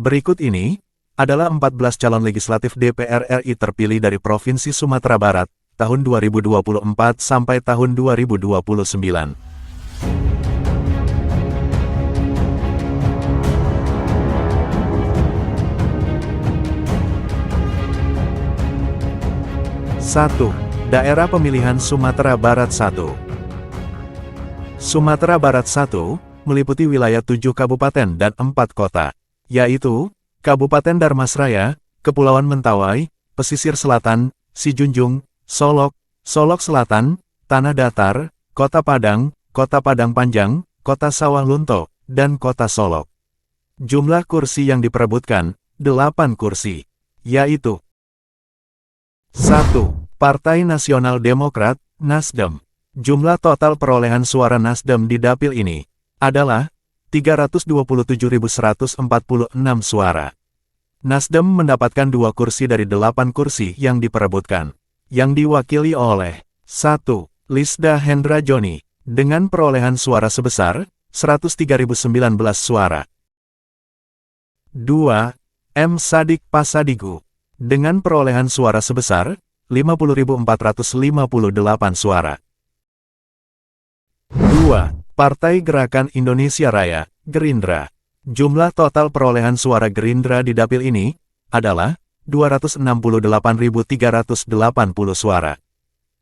Berikut ini adalah 14 calon legislatif DPR RI terpilih dari Provinsi Sumatera Barat tahun 2024 sampai tahun 2029. 1. Daerah Pemilihan Sumatera Barat 1. Sumatera Barat 1 meliputi wilayah 7 kabupaten dan 4 kota, yaitu Kabupaten Darmasraya, Kepulauan Mentawai, Pesisir Selatan, Sijunjung, Solok, Solok Selatan, Tanah Datar, Kota Padang Panjang, Kota Sawah Lunto, dan Kota Solok. Jumlah kursi yang diperebutkan, 8 kursi, yaitu 1. Partai Nasional Demokrat, Nasdem. Jumlah total perolehan suara Nasdem di dapil ini adalah 327.146 suara. Nasdem mendapatkan 2 kursi dari 8 kursi yang diperebutkan, yang diwakili oleh 1. Lisda Hendra Joni, dengan perolehan suara sebesar 103.019 suara. 2. M. Sadik Pasadigu, dengan perolehan suara sebesar 50.458 suara. 2. Partai Gerakan Indonesia Raya, Gerindra. Jumlah total perolehan suara Gerindra di dapil ini adalah 268.380 suara.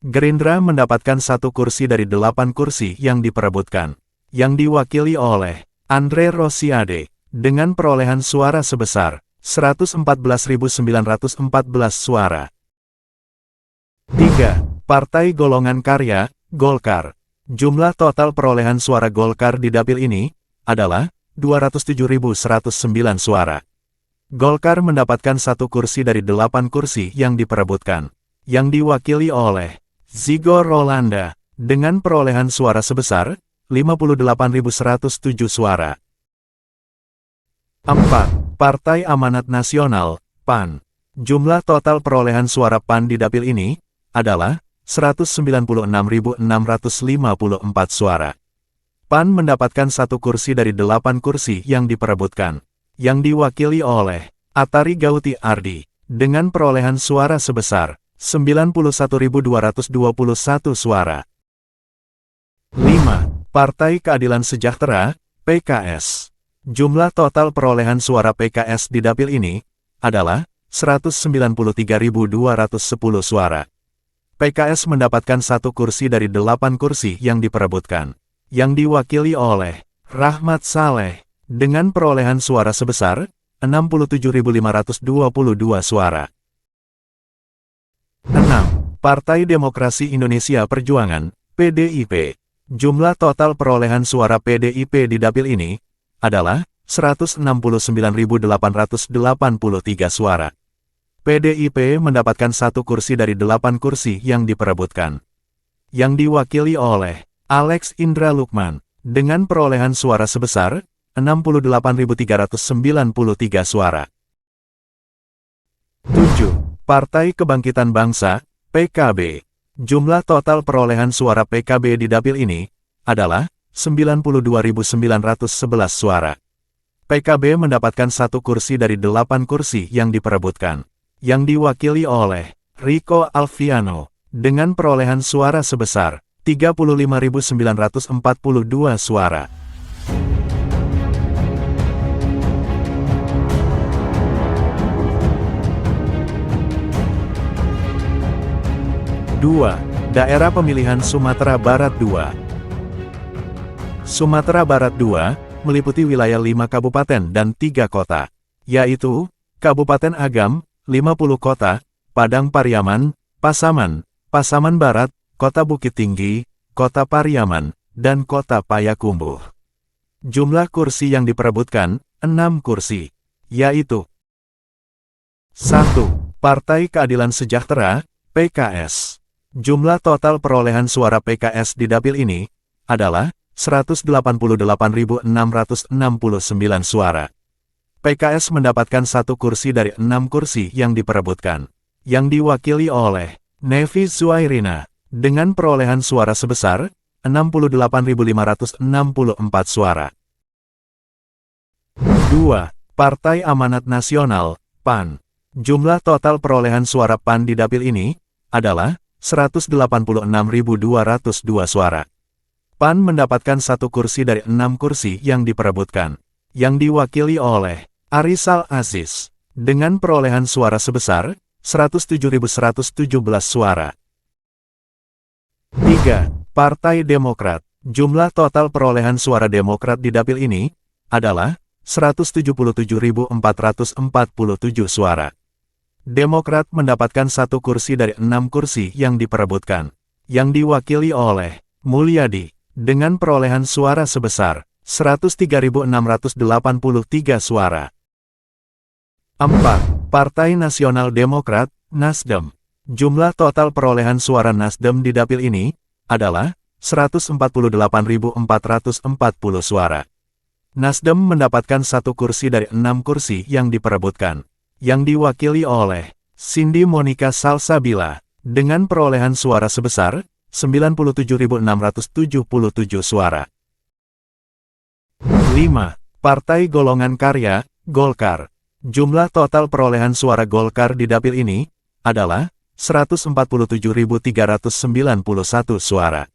Gerindra mendapatkan 1 kursi dari 8 kursi yang diperebutkan, yang diwakili oleh Andre Rosiade, dengan perolehan suara sebesar 114.914 suara. 3. Partai Golongan Karya, Golkar. Jumlah total perolehan suara Golkar di dapil ini adalah 207.109 suara. Golkar mendapatkan 1 kursi dari 8 kursi yang diperebutkan, yang diwakili oleh Zigo Rolanda, dengan perolehan suara sebesar 58.107 suara. 4. Partai Amanat Nasional, PAN. Jumlah total perolehan suara PAN di dapil ini adalah 196.654 suara. PAN mendapatkan 1 kursi dari 8 kursi yang diperebutkan, yang diwakili oleh Atari Gauti Ardi, dengan perolehan suara sebesar 91.221 suara. 5. Partai Keadilan Sejahtera, PKS. Jumlah total perolehan suara PKS di dapil ini adalah 193.210 suara. PKS mendapatkan 1 kursi dari 8 kursi yang diperebutkan, yang diwakili oleh Rahmat Saleh, dengan perolehan suara sebesar 67.522 suara. 6. Partai Demokrasi Indonesia Perjuangan, PDIP. Jumlah total perolehan suara PDIP di dapil ini adalah 169.883 suara. PDIP mendapatkan 1 kursi dari 8 kursi yang diperebutkan, yang diwakili oleh Alex Indra Lukman, dengan perolehan suara sebesar 68.393 suara. 7. Partai Kebangkitan Bangsa, PKB. Jumlah total perolehan suara PKB di dapil ini adalah 92.911 suara. PKB mendapatkan 1 kursi dari 8 kursi yang diperebutkan, yang diwakili oleh Rico Alfiano, dengan perolehan suara sebesar 35.942 suara. 2. Daerah Pemilihan Sumatera Barat 2. Sumatera Barat 2 meliputi wilayah 5 kabupaten dan 3 kota, yaitu Kabupaten Agam, 50 kota, Padang Pariaman, Pasaman, Pasaman Barat, Kota Bukit Tinggi, Kota Pariaman, dan Kota Payakumbuh. Jumlah kursi yang diperebutkan, 6 kursi, yaitu 1. Partai Keadilan Sejahtera, PKS. Jumlah total perolehan suara PKS di dapil ini adalah 188.669 suara. PKS mendapatkan 1 kursi dari 6 kursi yang diperebutkan, yang diwakili oleh Nevi Zuairina, dengan perolehan suara sebesar 68.564 suara. 2. Partai Amanat Nasional, PAN. Jumlah total perolehan suara PAN di dapil ini adalah 186.202 suara. PAN mendapatkan 1 kursi dari 6 kursi yang diperebutkan, yang diwakili oleh Arisal Aziz, dengan perolehan suara sebesar 107.117 suara. 3. Partai Demokrat. Jumlah total perolehan suara Demokrat di dapil ini adalah 177.447 suara. Demokrat mendapatkan 1 kursi dari 6 kursi yang diperebutkan, yang diwakili oleh Mulyadi, dengan perolehan suara sebesar 103.683 suara. 4. Partai Nasional Demokrat, Nasdem. Jumlah total perolehan suara Nasdem di dapil ini adalah 148.440 suara. Nasdem mendapatkan 1 kursi dari 6 kursi yang diperebutkan, yang diwakili oleh Cindy Monica Salsabila, dengan perolehan suara sebesar 97.677 suara. 5. Partai Golongan Karya, Golkar. Jumlah total perolehan suara Golkar di dapil ini adalah 147.391 suara.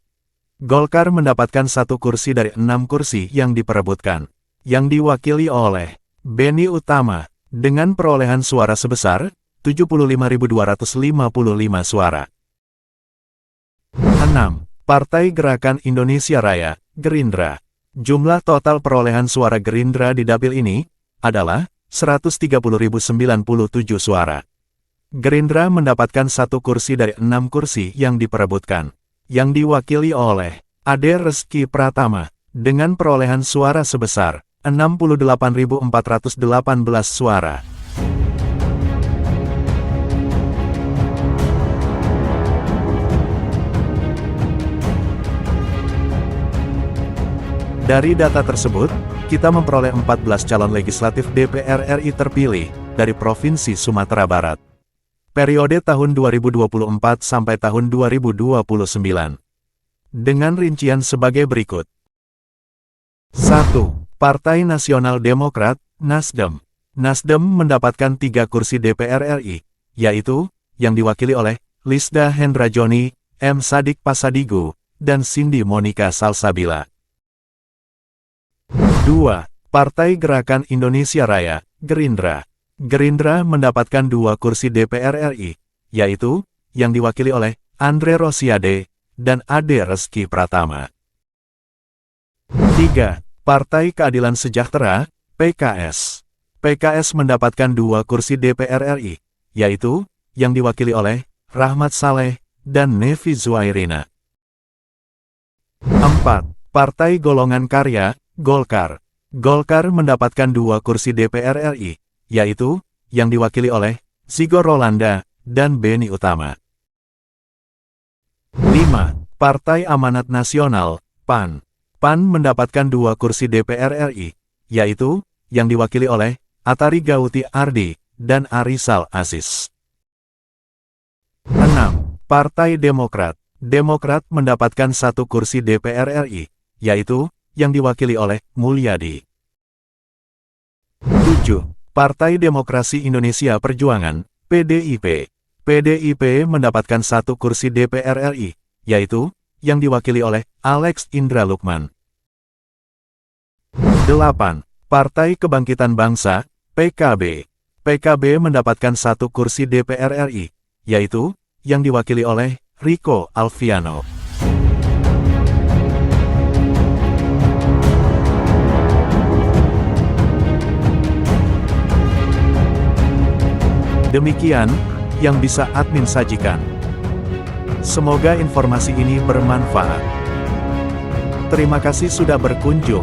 Golkar mendapatkan 1 kursi dari 6 kursi yang diperebutkan, yang diwakili oleh Beni Utama, dengan perolehan suara sebesar 75.255 suara. 6. Partai Gerakan Indonesia Raya, Gerindra. Jumlah total perolehan suara Gerindra di dapil ini adalah 130.097 suara. Gerindra mendapatkan 1 kursi dari 6 kursi yang diperebutkan, yang diwakili oleh Ade Reski Pratama, dengan perolehan suara sebesar 68.418 suara. Dari data tersebut, kita memperoleh 14 calon legislatif DPR RI terpilih dari Provinsi Sumatera Barat. Periode tahun 2024 sampai tahun 2029. Dengan rincian sebagai berikut. 1. Partai Nasional Demokrat, Nasdem. Nasdem mendapatkan 3 kursi DPR RI, yaitu, yang diwakili oleh Lisda Hendrajoni, M. Sadik Pasadigu, dan Cindy Monica Salsabila. 2. Partai Gerakan Indonesia Raya, Gerindra. Gerindra mendapatkan 2 kursi DPR RI, yaitu, yang diwakili oleh Andre Rosiade dan Ade Reski Pratama. 3. Partai Keadilan Sejahtera, PKS. PKS mendapatkan 2 kursi DPR RI, yaitu, yang diwakili oleh Rahmat Saleh dan Nevi Zuairina. 4. Partai Golongan Karya, Golkar. Golkar mendapatkan 2 kursi DPR RI, yaitu, yang diwakili oleh Zigo Rolanda dan Beni Utama. 5. Partai Amanat Nasional, PAN. PAN mendapatkan 2 kursi DPR RI, yaitu, yang diwakili oleh Atari Gauti Ardi dan Arisal Aziz. 6. Partai Demokrat. Demokrat mendapatkan 1 kursi DPR RI, yaitu, yang diwakili oleh Mulyadi. 7. Partai Demokrasi Indonesia Perjuangan, PDIP. PDIP mendapatkan 1 kursi DPR RI, yaitu, yang diwakili oleh Alex Indra Lukman. 8. Partai Kebangkitan Bangsa, PKB. PKB mendapatkan 1 kursi DPR RI, yaitu, yang diwakili oleh Rico Alfiano. Demikian yang bisa admin sajikan. Semoga informasi ini bermanfaat. Terima kasih sudah berkunjung.